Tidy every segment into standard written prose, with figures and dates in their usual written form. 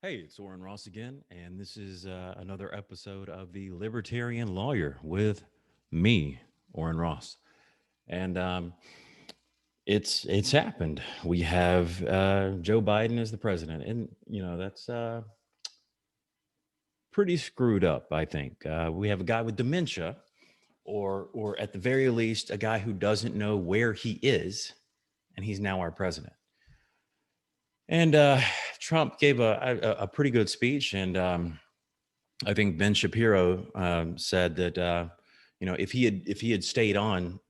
Hey, it's Orrin Ross again, and this is another episode of the Libertarian Lawyer with me, Orrin Ross. And it's happened. We have Joe Biden as the president, and that's pretty screwed up. I think we have a guy with dementia, or at the very least, a guy who doesn't know where he is, and he's now our president. And Trump gave a pretty good speech, and I think Ben Shapiro said that if he had stayed on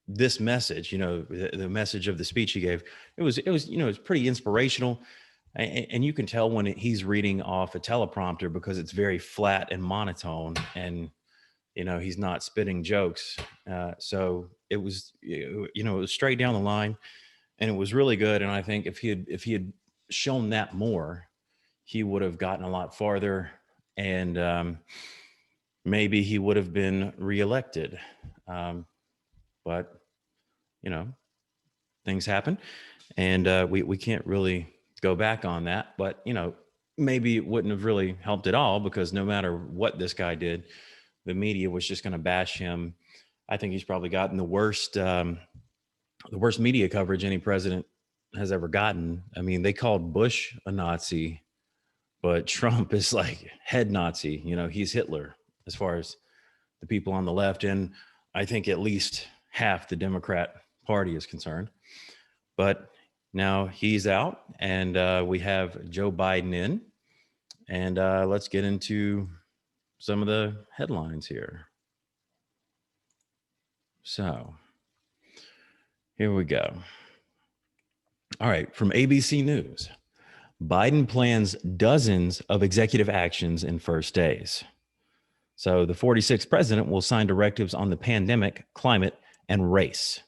this message, the message of the speech he gave, it was pretty inspirational, and you can tell when he's reading off a teleprompter because it's very flat and monotone, and he's not spitting jokes. So it was straight down the line, and it was really good. And I think if he had shown that more, he would have gotten a lot farther, and maybe he would have been reelected. But you know, things happen, and we can't really go back on that. But maybe it wouldn't have really helped at all, because no matter what this guy did, the media was just going to bash him. I think he's probably gotten the worst media coverage any president has ever gotten. I mean, they called Bush a Nazi, but Trump is like head Nazi. He's Hitler as far as the people on the left, and I think at least half the Democrat Party is concerned. But now he's out, and we have Joe Biden in, and let's get into some of the headlines here. So here we go. All right, from ABC News. Biden plans dozens of executive actions in first days. So the 46th president will sign directives on the pandemic, climate, and race.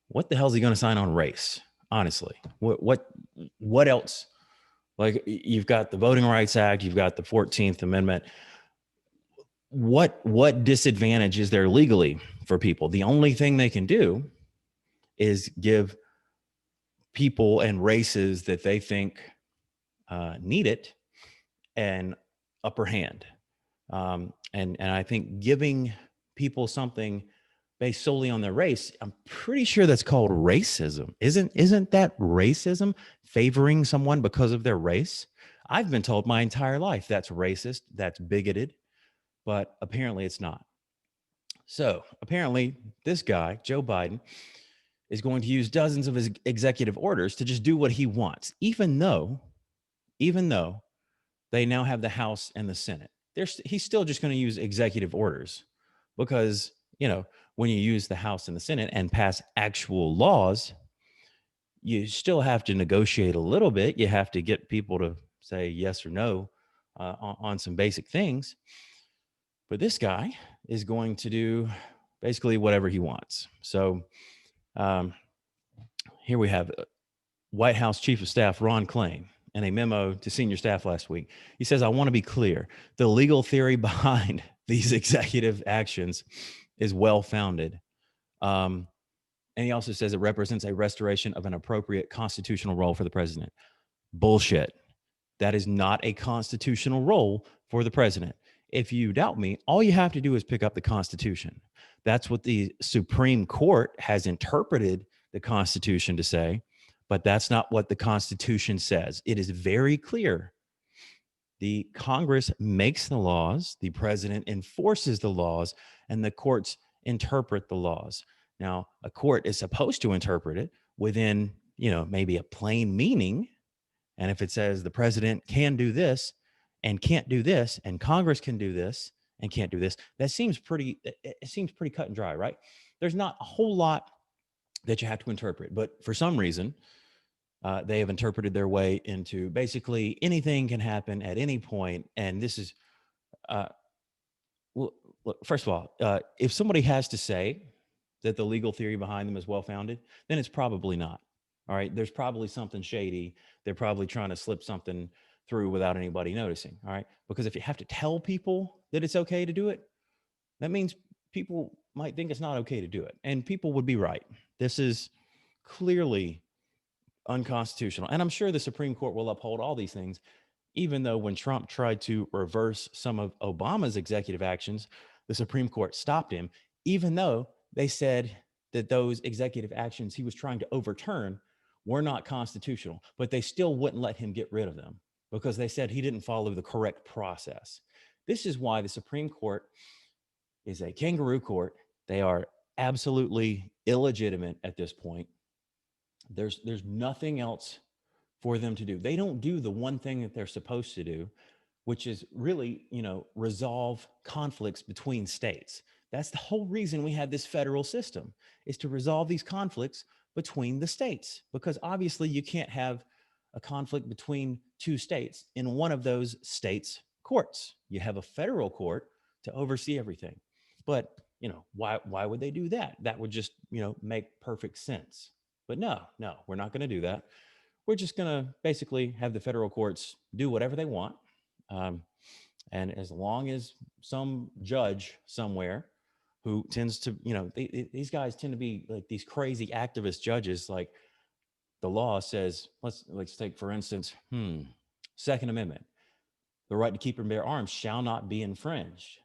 What the hell is he going to sign on race? Honestly, what else? Like, you've got the Voting Rights Act, you've got the 14th Amendment. What disadvantage is there legally for people? The only thing they can do is give people and races that they think need it an upper hand. And I think giving people something based solely on their race, I'm pretty sure that's called racism. Isn't that racism, favoring someone because of their race? I've been told my entire life that's racist, that's bigoted, but apparently it's not. So apparently this guy, Joe Biden, is going to use dozens of his executive orders to just do what he wants, even though they now have the House and the Senate. He's still just going to use executive orders, because, when you use the House and the Senate and pass actual laws, you still have to negotiate a little bit. You have to get people to say yes or no on some basic things. But this guy is going to do basically whatever he wants. So here we have White House Chief of Staff Ron Klain in a memo to senior staff last week. He says, I want to be clear. The legal theory behind these executive actions is well-founded. And he also says it represents a restoration of an appropriate constitutional role for the president. Bullshit. That is not a constitutional role for the president. If you doubt me, all you have to do is pick up the Constitution. That's what the Supreme Court has interpreted the Constitution to say, but that's not what the Constitution says. It is very clear. The Congress makes the laws, the president enforces the laws, and the courts interpret the laws. Now, a court is supposed to interpret it within, maybe a plain meaning. And if it says the president can do this and can't do this, and Congress can do this and can't do this, it seems pretty cut and dry, right? There's not a whole lot that you have to interpret, but for some reason, they have interpreted their way into basically anything can happen at any point. And this is, well, look, first of all, if somebody has to say that the legal theory behind them is well-founded, then it's probably not. All right. There's probably something shady. They're probably trying to slip something through without anybody noticing. All right. Because if you have to tell people that it's okay to do it, that means people might think it's not okay to do it. And people would be right. This is clearly unconstitutional. And I'm sure the Supreme Court will uphold all these things. even though when Trump tried to reverse some of Obama's executive actions, the Supreme Court stopped him, even though they said that those executive actions he was trying to overturn were not constitutional, but they still wouldn't let him get rid of them because they said he didn't follow the correct process. This is why the Supreme Court is a kangaroo court. They are absolutely illegitimate at this point. There's nothing else for them to do. They don't do the one thing that they're supposed to do, which is really, resolve conflicts between states. That's the whole reason we have this federal system, is to resolve these conflicts between the states, because obviously you can't have a conflict between two states in one of those states' courts. You have a federal court to oversee everything. But, why would they do that? That would just, make perfect sense. But no, we're not going to do that. We're just going to basically have the federal courts do whatever they want. And as long as some judge somewhere who tends to, these guys tend to be like these crazy activist judges, like the law says, let's take, for instance, Second Amendment, the right to keep and bear arms shall not be infringed,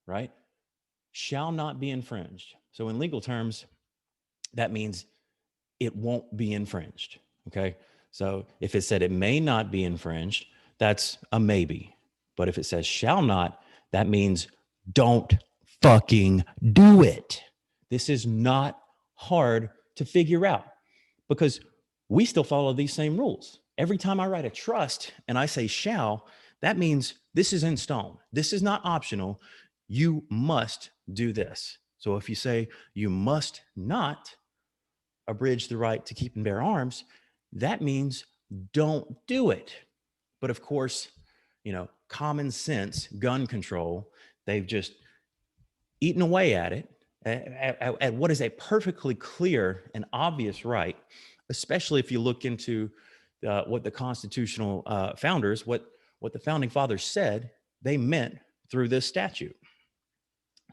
right? Shall not be infringed. So in legal terms, that means it won't be infringed, okay? So if it said it may not be infringed, that's a maybe. But if it says shall not, that means don't fucking do it. This is not hard to figure out because we still follow these same rules. Every time I write a trust and I say shall, that means this is in stone. This is not optional. You must do this. So if you say you must not abridge the right to keep and bear arms, that means don't do it. But of course, common sense, gun control, they've just eaten away at it, at what is a perfectly clear and obvious right, especially if you look into what the constitutional founders, what the founding fathers said they meant through this statute.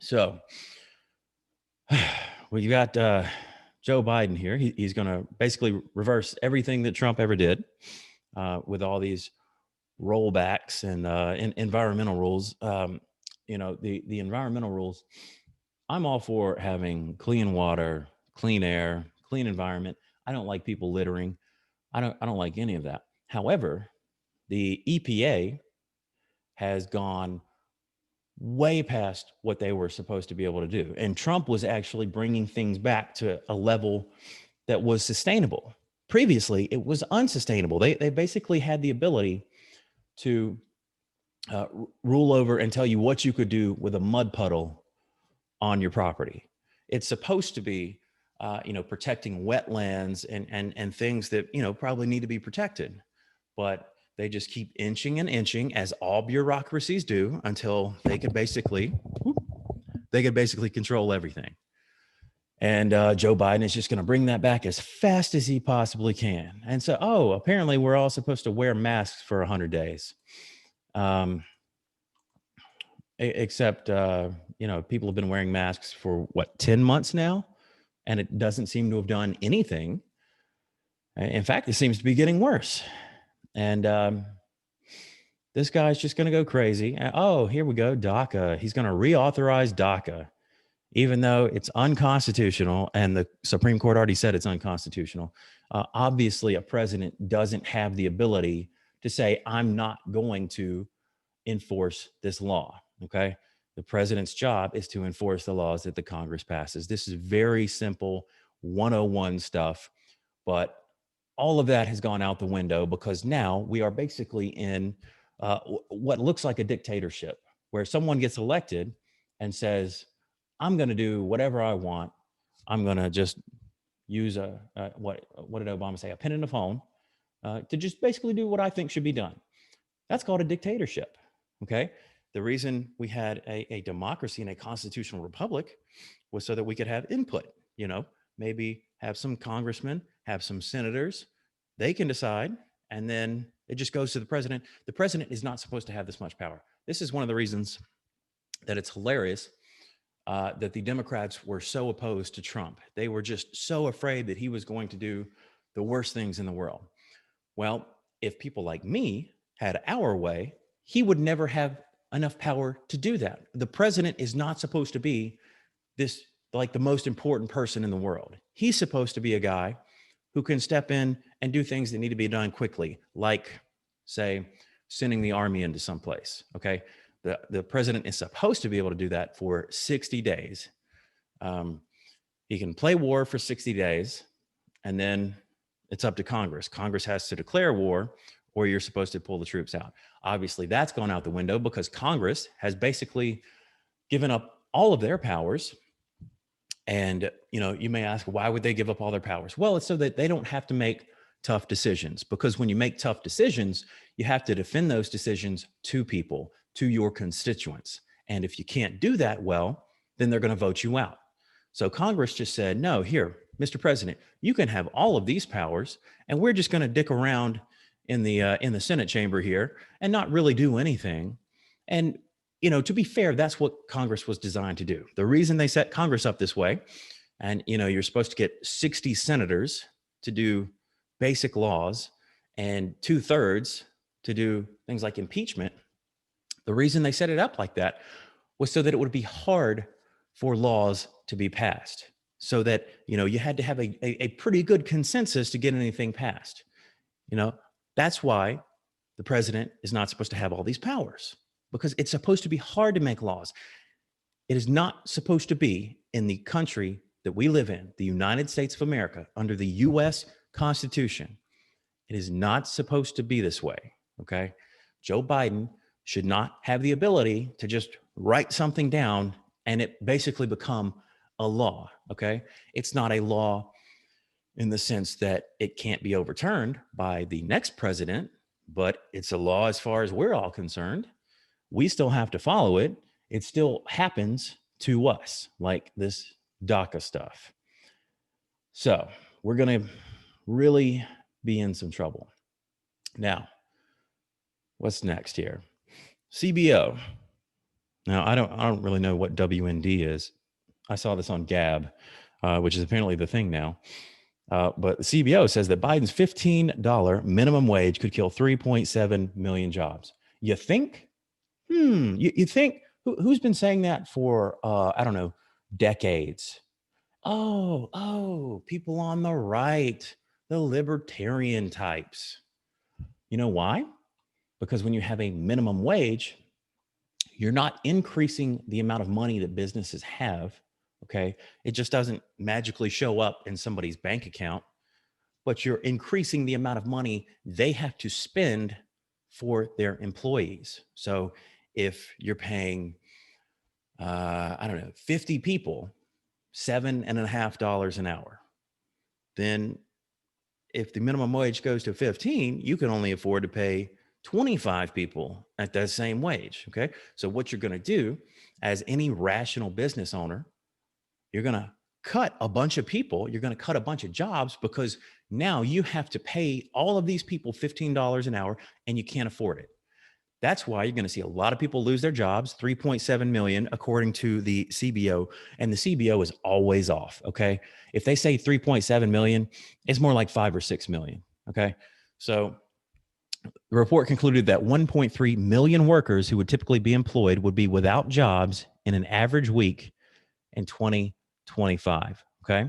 So we got Joe Biden here. He's going to basically reverse everything that Trump ever did with all these rollbacks and environmental rules. The environmental rules, I'm all for having clean water, clean air, clean environment. I don't like people littering. I don't like any of that. However, the EPA has gone way past what they were supposed to be able to do. And Trump was actually bringing things back to a level that was sustainable. Previously, it was unsustainable. They basically had the ability to rule over and tell you what you could do with a mud puddle on your property. It's supposed to be, protecting wetlands and things that, probably need to be protected. But they just keep inching and inching, as all bureaucracies do, until they could basically control everything. And Joe Biden is just going to bring that back as fast as he possibly can. And so, apparently we're all supposed to wear masks for 100 days. Except, people have been wearing masks for 10 months now, and it doesn't seem to have done anything. In fact, it seems to be getting worse. And this guy's just going to go crazy. Oh, here we go. DACA. He's going to reauthorize DACA, even though it's unconstitutional. And the Supreme Court already said it's unconstitutional. Obviously, a president doesn't have the ability to say, I'm not going to enforce this law. Okay. The president's job is to enforce the laws that the Congress passes. This is very simple 101 stuff, but all of that has gone out the window because now we are basically in what looks like a dictatorship, where someone gets elected and says, I'm going to do whatever I want. I'm going to just use what did Obama say? A pen and a phone to just basically do what I think should be done. That's called a dictatorship. Okay. The reason we had a democracy and a constitutional republic was so that we could have input, maybe have some congressmen, have some senators, they can decide, and then it just goes to the president. The president is not supposed to have this much power. This is one of the reasons that it's hilarious that the Democrats were so opposed to Trump. They were just so afraid that he was going to do the worst things in the world. Well, if people like me had our way, he would never have enough power to do that. The president is not supposed to be this, like, the most important person in the world. He's supposed to be a guy who can step in and do things that need to be done quickly, like, say, sending the army into someplace. Okay. The president is supposed to be able to do that for 60 days. He can play war for 60 days, and then it's up to Congress. Congress has to declare war, or you're supposed to pull the troops out. Obviously, that's gone out the window because Congress has basically given up all of their powers. And, you may ask, why would they give up all their powers? Well, it's so that they don't have to make tough decisions, because when you make tough decisions, you have to defend those decisions to people, to your constituents. And if you can't do that well, then they're going to vote you out. So Congress just said, no, here, Mr. President, you can have all of these powers, and we're just going to dick around in the Senate chamber here and not really do anything. And to be fair, that's what Congress was designed to do. The reason they set Congress up this way, and you're supposed to get 60 senators to do basic laws and 2/3 to do things like impeachment. The reason they set it up like that was so that it would be hard for laws to be passed, so that you had to have a pretty good consensus to get anything passed. That's why the president is not supposed to have all these powers, because it's supposed to be hard to make laws. It is not supposed to be, in the country that we live in, the United States of America, under the U.S. Constitution. It is not supposed to be this way. Okay. Joe Biden should not have the ability to just write something down and it basically become a law. Okay. It's not a law in the sense that it can't be overturned by the next president, but it's a law as far as we're all concerned. We still have to follow it. It still happens to us, like this DACA stuff. So we're going to really be in some trouble. Now, what's next here? CBO. Now, I don't really know what WND is. I saw this on Gab, which is apparently the thing now. But the CBO says that Biden's $15 minimum wage could kill 3.7 million jobs. You think? You think? Who's been saying that for, I don't know, decades? Oh, people on the right, the libertarian types. You know why? Because when you have a minimum wage, you're not increasing the amount of money that businesses have. Okay. It just doesn't magically show up in somebody's bank account, but you're increasing the amount of money they have to spend for their employees. So if you're paying, I don't know, 50 people, $7.50 an hour, then if the minimum wage goes to 15, you can only afford to pay 25 people at that same wage. Okay. So what you're going to do as any rational business owner, you're going to cut a bunch of people. You're going to cut a bunch of jobs, because now you have to pay all of these people $15 an hour and you can't afford it. That's why you're going to see a lot of people lose their jobs, 3.7 million, according to the CBO. And the CBO is always off. Okay. If they say 3.7 million, it's more like 5 or 6 million. Okay. So the report concluded that 1.3 million workers who would typically be employed would be without jobs in an average week in 2025. Okay.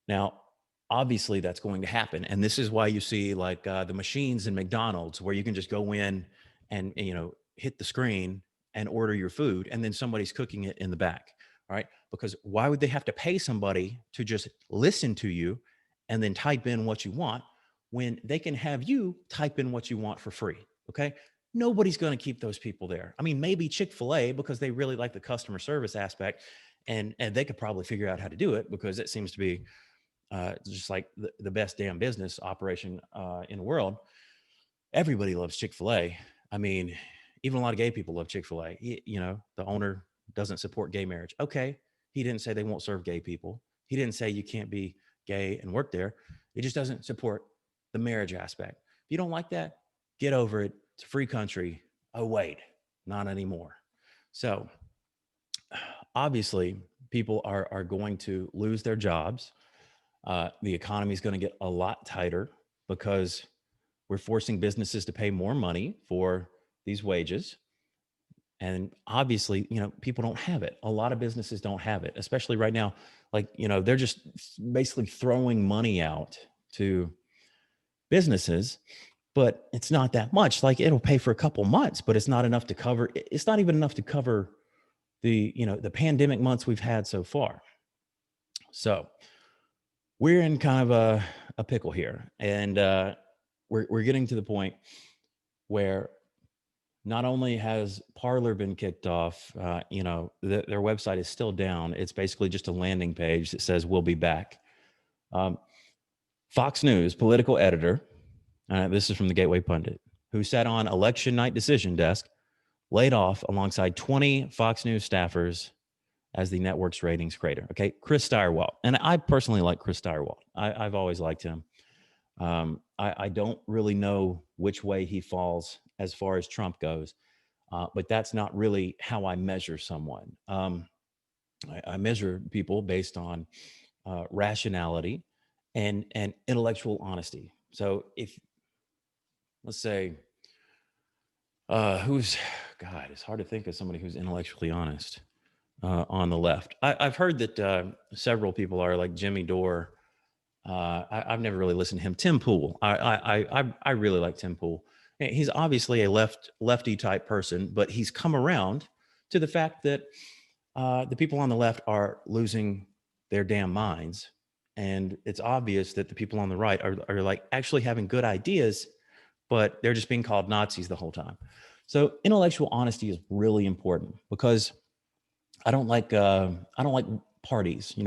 Now, obviously that's going to happen. And this is why you see like the machines in McDonald's where you can just go in and hit the screen and order your food, and then somebody's cooking it in the back. All right. Because why would they have to pay somebody to just listen to you and then type in what you want, when they can have you type in what you want for free? Okay. Nobody's going to keep those people there. I mean, maybe Chick-fil-A, because they really like the customer service aspect, and they could probably figure out how to do it, because it seems to be just like the best damn business operation in the world. Everybody loves Chick-fil-A. I mean, even a lot of gay people love Chick-fil-A. The owner doesn't support gay marriage. Okay. He didn't say they won't serve gay people. He didn't say you can't be gay and work there. He just doesn't support the marriage aspect. If you don't like that, get over it. It's a free country. Oh, wait, not anymore. So obviously people are going to lose their jobs. The economy is going to get a lot tighter, because We're forcing businesses to pay more money for these wages. And obviously, people don't have it. A lot of businesses don't have it, especially right now. Like, they're just basically throwing money out to businesses, but it's not that much. Like, it'll pay for a couple months, but it's not enough to cover. It's not even enough to cover the pandemic months we've had so far. So we're in kind of a pickle here. And we're getting to the point where not only has Parler been kicked off, their website is still down. It's basically just a landing page that says we'll be back. Fox News political editor, this is from the Gateway Pundit, who sat on election night decision desk, laid off alongside 20 Fox News staffers as the network's ratings crater. Okay, Chris Stirewalt. And I personally like Chris Stirewalt. I've always liked him. I don't really know which way he falls as far as Trump goes, but that's not really how I measure someone. I measure people based on rationality and intellectual honesty. So if, let's say, it's hard to think of somebody who's intellectually honest on the left. I've heard that several people are, like Jimmy Dore. I've never really listened to him. Tim Pool. I really like Tim Pool. He's obviously a lefty type person, but he's come around to the fact that the people on the left are losing their damn minds. And it's obvious that the people on the right are like actually having good ideas, but they're just being called Nazis the whole time. So intellectual honesty is really important, because I don't like parties.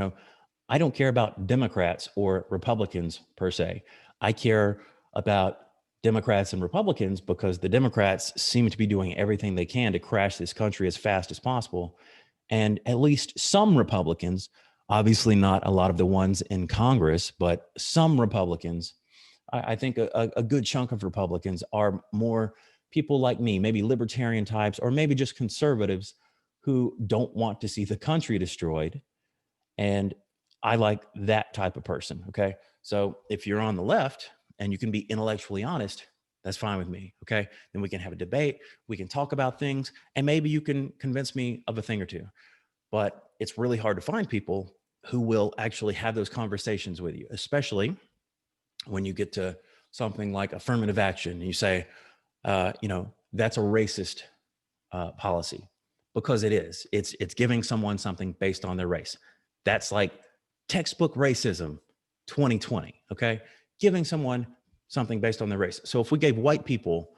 I don't care about Democrats or Republicans per se. I care about Democrats and Republicans because the Democrats seem to be doing everything they can to crash this country as fast as possible. And at least some Republicans, obviously not a lot of the ones in Congress, but some Republicans, I think a good chunk of Republicans are more people like me, maybe libertarian types, or maybe just conservatives who don't want to see the country destroyed. And I like that type of person. Okay. So if you're on the left and you can be intellectually honest, that's fine with me. Okay. Then we can have a debate. We can talk about things, and maybe you can convince me of a thing or two. But it's really hard to find people who will actually have those conversations with you, especially when you get to something like affirmative action. And you say, that's a racist policy, because it is. It's giving someone something based on their race. That's like textbook racism 2020, okay? Giving someone something based on their race. So if we gave white people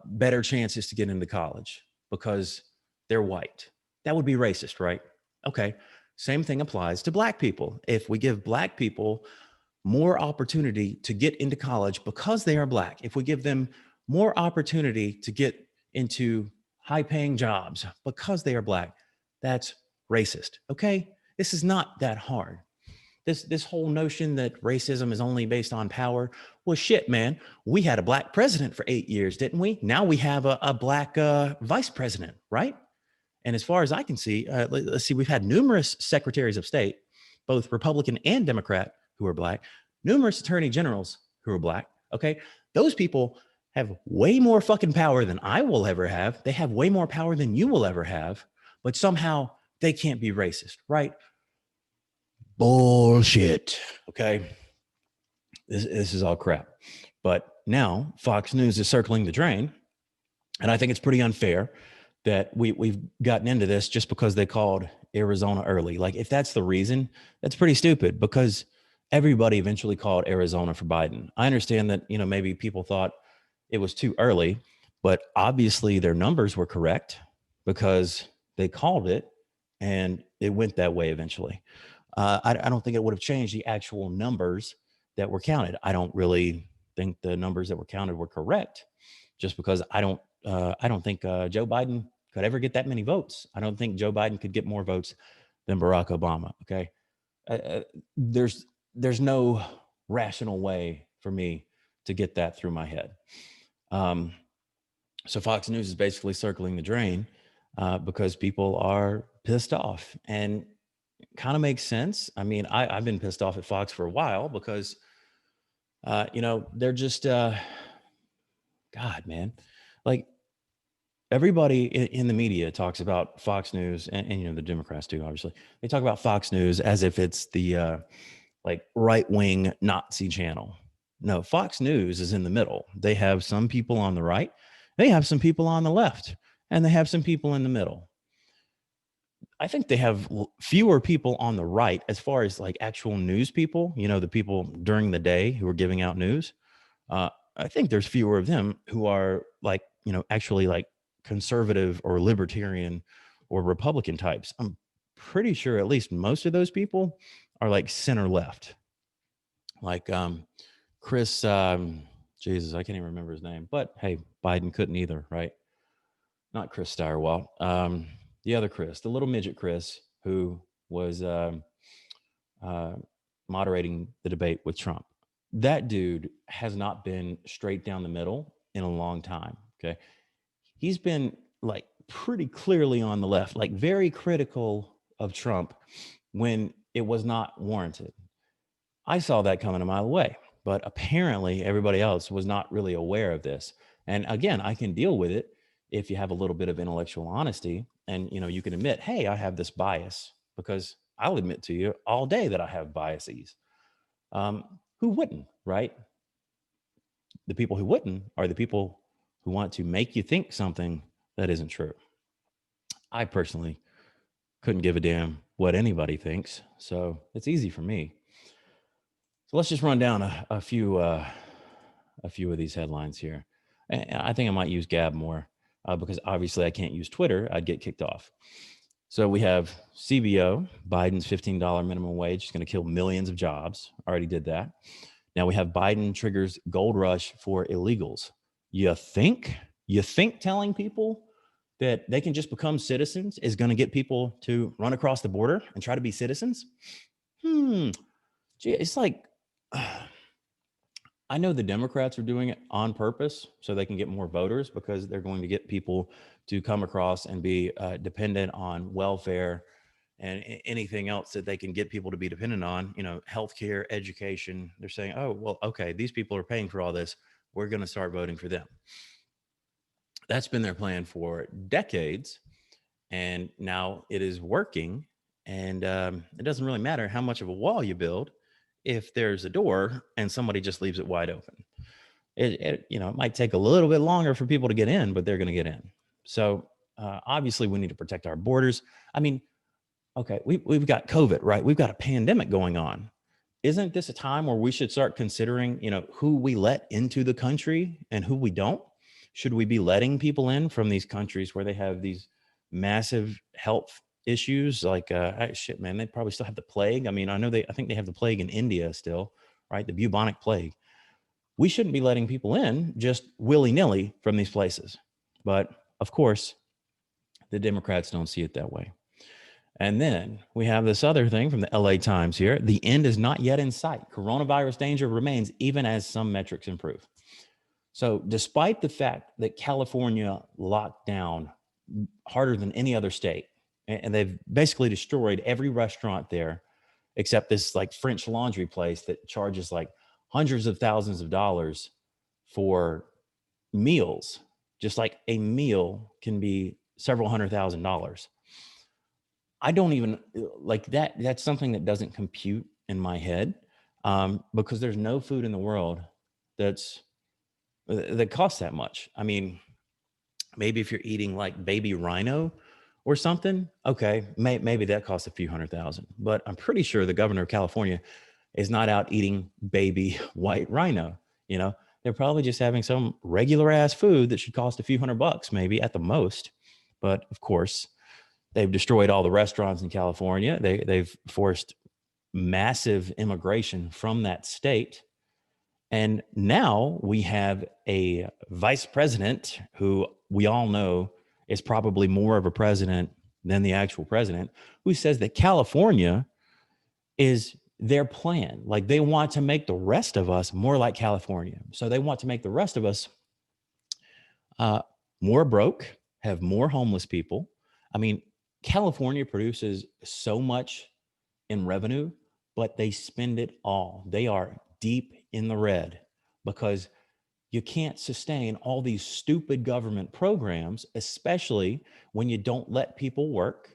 better chances to get into college because they're white, that would be racist, right? Okay, same thing applies to black people. If we give black people more opportunity to get into college because they are black, if we give them more opportunity to get into high-paying jobs because they are black, that's racist, okay? This is not that hard. This whole notion that racism is only based on power, well, shit, man. We had a black president for 8 years, didn't we? Now we have a black vice president, right? And as far as I can see, let's see, we've had numerous secretaries of state, both Republican and Democrat, who are black, numerous attorney generals who are black, okay? Those people have way more fucking power than I will ever have. They have way more power than you will ever have, but somehow they can't be racist, right? Bullshit. Okay. This is all crap. But now Fox News is circling the drain. And I think it's pretty unfair that we've gotten into this just because they called Arizona early. Like, if that's the reason, that's pretty stupid, because everybody eventually called Arizona for Biden. I understand that, maybe people thought it was too early, but obviously their numbers were correct because they called it and it went that way eventually. I don't think it would have changed the actual numbers that were counted. I don't really think the numbers that were counted were correct, just because I don't think Joe Biden could ever get that many votes. I don't think Joe Biden could get more votes than Barack Obama. Okay, there's no rational way for me to get that through my head. So Fox News is basically circling the drain because people are pissed off, and kind of makes sense. I mean, I've been pissed off at Fox for a while because, they're just God, man, like everybody in the media talks about Fox News and the Democrats too, obviously. They talk about Fox News as if it's the like right wing Nazi channel. No, Fox News is in the middle. They have some people on the right, they have some people on the left, and they have some people in the middle. I think they have fewer people on the right as far as like actual news people, the people during the day who are giving out news. I think there's fewer of them who are like, actually like conservative or libertarian or Republican types. I'm pretty sure at least most of those people are like center left. Like Chris, Jesus, I can't even remember his name, but hey, Biden couldn't either, right? Not Chris Stirewalt. The other Chris, the little midget Chris, who was uh, moderating the debate with Trump. That dude has not been straight down the middle in a long time. Okay. He's been like pretty clearly on the left, like very critical of Trump when it was not warranted. I saw that coming a mile away, but apparently everybody else was not really aware of this. And again, I can deal with it if you have a little bit of intellectual honesty and you can admit, hey, I have this bias, because I'll admit to you all day that I have biases. Who wouldn't, right? The people who wouldn't are the people who want to make you think something that isn't true. I personally couldn't give a damn what anybody thinks, so it's easy for me. So let's just run down a few of these headlines here. I think I might use Gab more because obviously I can't use Twitter. I'd get kicked off. So we have CBO, Biden's $15 minimum wage is going to kill millions of jobs. Already did that. Now we have Biden triggers gold rush for illegals. You think telling people that they can just become citizens is going to get people to run across the border and try to be citizens? Gee, it's like, I know the Democrats are doing it on purpose so they can get more voters, because they're going to get people to come across and be dependent on welfare and anything else that they can get people to be dependent on, healthcare, education. They're saying, oh, well, okay, these people are paying for all this. We're going to start voting for them. That's been their plan for decades. And now it is working. And it doesn't really matter how much of a wall you build if there's a door and somebody just leaves it wide open. It might take a little bit longer for people to get in, but they're going to get in. So obviously we need to protect our borders. I mean, okay, we've got COVID, right? We've got a pandemic going on. Isn't this a time where we should start considering, who we let into the country and who we don't? Should we be letting people in from these countries where they have these massive health issues? Like, shit, man, they probably still have the plague. I mean, I think they have the plague in India still, right? The bubonic plague. We shouldn't be letting people in just willy-nilly from these places. But of course, the Democrats don't see it that way. And then we have this other thing from the LA Times here. The end is not yet in sight. Coronavirus danger remains even as some metrics improve. So despite the fact that California locked down harder than any other state, and they've basically destroyed every restaurant there, except this like French laundry place that charges like hundreds of thousands of dollars for meals. Just like a meal can be several $100,000. I don't even like that. That's something that doesn't compute in my head, because there's no food in the world that costs that much. I mean, maybe if you're eating like baby rhino or something, okay, maybe that costs a few $100,000. But I'm pretty sure the governor of California is not out eating baby white rhino. They're probably just having some regular ass food that should cost a few $100, maybe at the most. But of course, they've destroyed all the restaurants in California. They've forced massive immigration from that state. And now we have a vice president who we all know is probably more of a president than the actual president, who says that California is their plan. Like, they want to make the rest of us more like California. So they want to make the rest of us more broke, have more homeless people. I mean, California produces so much in revenue, but they spend it all. They are deep in the red because, you can't sustain all these stupid government programs, especially when you don't let people work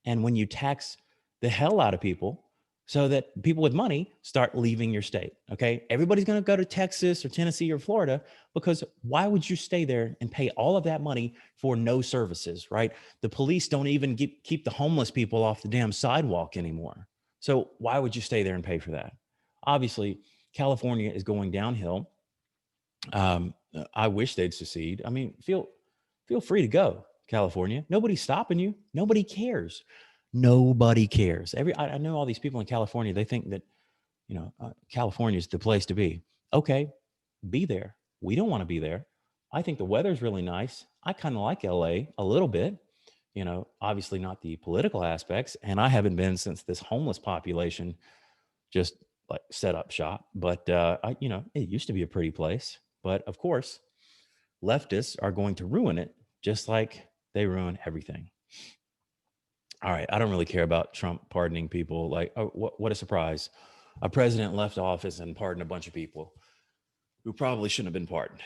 and when you tax the hell out of people so that people with money start leaving your state. Okay. Everybody's going to go to Texas or Tennessee or Florida because why would you stay there and pay all of that money for no services, right? The police don't even keep the homeless people off the damn sidewalk anymore. So why would you stay there and pay for that? Obviously, California is going downhill. I wish they'd secede. I mean, feel free to go, California. Nobody's stopping you. Nobody cares. Nobody cares. I know all these people in California. They think that California is the place to be. Okay, be there. We don't want to be there. I think the weather's really nice. I kind of like LA a little bit. Obviously not the political aspects, and I haven't been since this homeless population just like set up shop. But it used to be a pretty place. But of course, leftists are going to ruin it just like they ruin everything. All right, I don't really care about Trump pardoning people. Like, oh, what a surprise. A president left office and pardoned a bunch of people who probably shouldn't have been pardoned.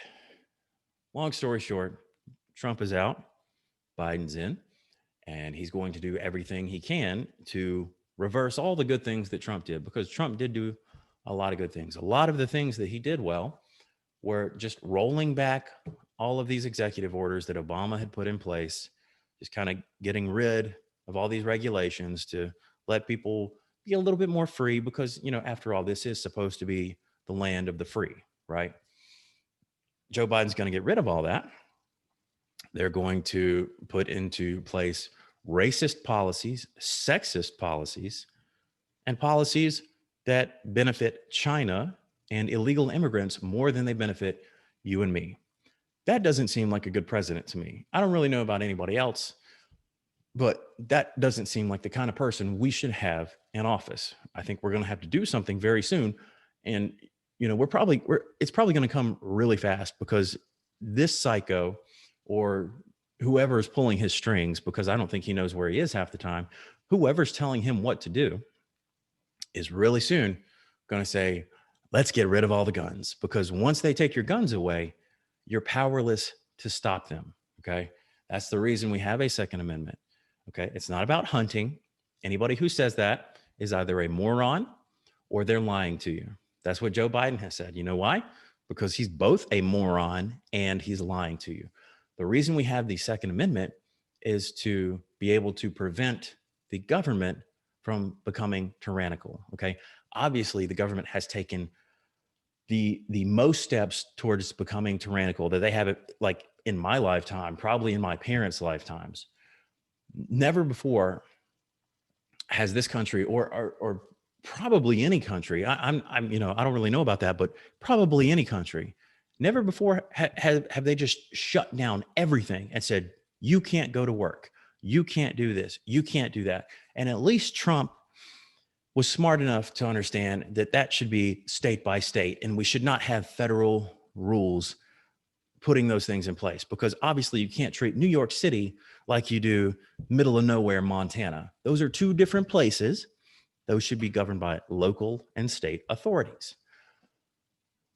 Long story short, Trump is out, Biden's in, and he's going to do everything he can to reverse all the good things that Trump did, because Trump did do a lot of good things. A lot of the things that he did well were just rolling back all of these executive orders that Obama had put in place, just kind of getting rid of all these regulations to let people be a little bit more free, because, after all, this is supposed to be the land of the free, right? Joe Biden's going to get rid of all that. They're going to put into place racist policies, sexist policies, and policies that benefit China and illegal immigrants more than they benefit you and me. That doesn't seem like a good president to me. I don't really know about anybody else, but that doesn't seem like the kind of person we should have in office. I think we're going to have to do something very soon. And, it's probably going to come really fast, because this psycho, or whoever is pulling his strings, because I don't think he knows where he is half the time, whoever's telling him what to do is really soon going to say, let's get rid of all the guns, because once they take your guns away, you're powerless to stop them. Okay. That's the reason we have a Second Amendment. Okay. It's not about hunting. Anybody who says that is either a moron or they're lying to you. That's what Joe Biden has said. You know why? Because he's both a moron and he's lying to you. The reason we have the Second Amendment is to be able to prevent the government from becoming tyrannical. Okay. Obviously, the government has taken the most steps towards becoming tyrannical that they have it, like in my lifetime, probably in my parents' lifetimes. Never before has this country, or probably any country, I don't really know about that, but probably any country, never before have they just shut down everything and said, you can't go to work, you can't do this, you can't do that. And at least Trump was smart enough to understand that that should be state by state, and we should not have federal rules putting those things in place, because obviously you can't treat New York City like you do middle of nowhere Montana. Those are two different places. Those should be governed by local and state authorities.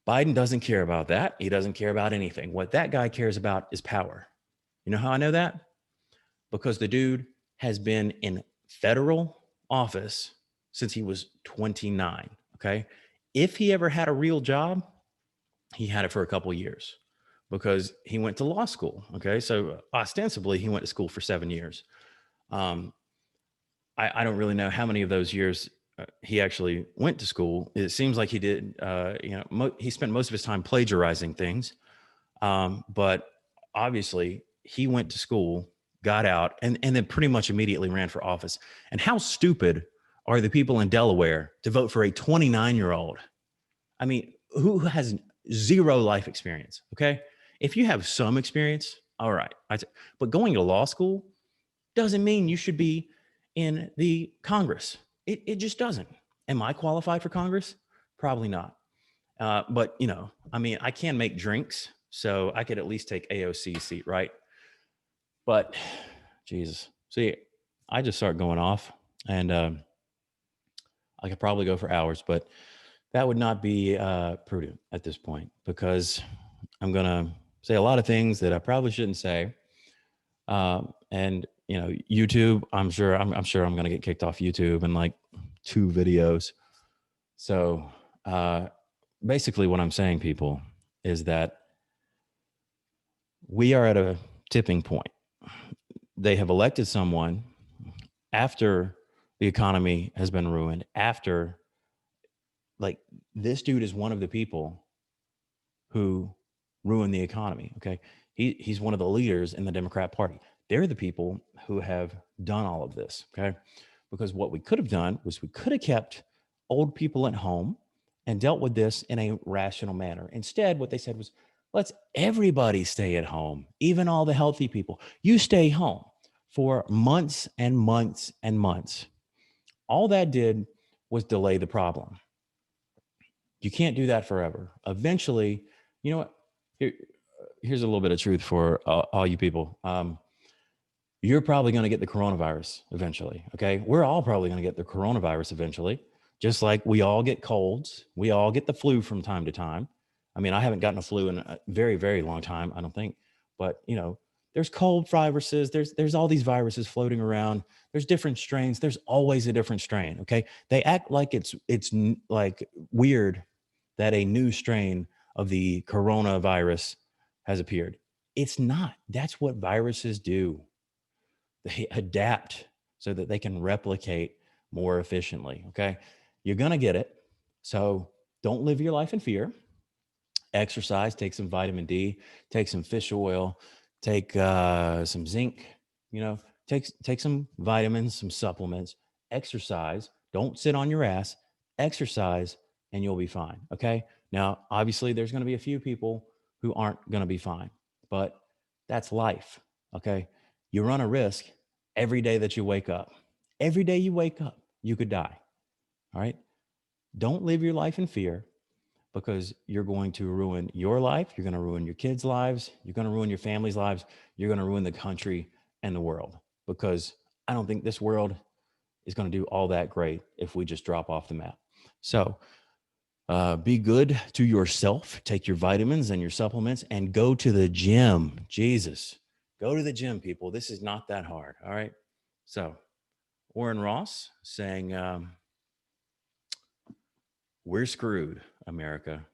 Biden doesn't care about that. He doesn't care about anything. What that guy cares about is power. You know how I know that? Because the dude has been in federal office since he was 29. Okay. If he ever had a real job, he had it for a couple of years, because he went to law school. Okay. So ostensibly he went to school for 7 years. I don't really know how many of those years he actually went to school. It seems like he did, he spent most of his time plagiarizing things. But obviously he went to school, got out, and then pretty much immediately ran for office. And how stupid are the people in Delaware to vote for a 29-year-old? I mean, who has zero life experience? Okay. If you have some experience, all right. But going to law school doesn't mean you should be in the Congress. It just doesn't. Am I qualified for Congress? Probably not. But I can make drinks, so I could at least take AOC's seat, right? But Jesus, see, I just start going off, and I could probably go for hours, but that would not be prudent at this point, because I'm going to say a lot of things that I probably shouldn't say. And you know, YouTube, I'm sure I'm going to get kicked off YouTube in like 2 videos. So, basically what I'm saying, people, is that we are at a tipping point. They have elected someone after the economy has been ruined, after, like, this dude is one of the people who ruined the economy. Okay. He's one of the leaders in the Democrat Party. They're the people who have done all of this. Okay. Because what we could have done was we could have kept old people at home and dealt with this in a rational manner. Instead, what they said was, let's everybody stay at home, even all the healthy people. You stay home for months and months and months. All that did was delay the problem. You can't do that forever. Eventually, you know what? Here's a little bit of truth for all you people. You're probably going to get the coronavirus eventually. Okay. We're all probably going to get the coronavirus eventually, just like we all get colds. We all get the flu from time to time. I mean, I haven't gotten a flu in a very, very long time, I don't think. But, you know, there's cold viruses. There's all these viruses floating around. There's different strains. There's always a different strain. Okay. They act like it's like weird that a new strain of the coronavirus has appeared. It's not. That's what viruses do. They adapt so that they can replicate more efficiently. Okay. You're going to get it. So don't live your life in fear. Exercise, take some vitamin D, take some fish oil, take some zinc, you know, take some vitamins, some supplements, exercise. Don't sit on your ass, exercise, and you'll be fine. Okay. Now, obviously, there's going to be a few people who aren't going to be fine, but that's life. Okay. You run a risk every day that you wake up. Every day you wake up, you could die. All right. Don't live your life in fear, because you're going to ruin your life. You're going to ruin your kids' lives. You're going to ruin your family's lives. You're going to ruin the country and the world, because I don't think this world is going to do all that great if we just drop off the map. So be good to yourself. Take your vitamins and your supplements and go to the gym. Jesus, go to the gym, people. This is not that hard. All right. So Warren Ross saying, we're screwed, America.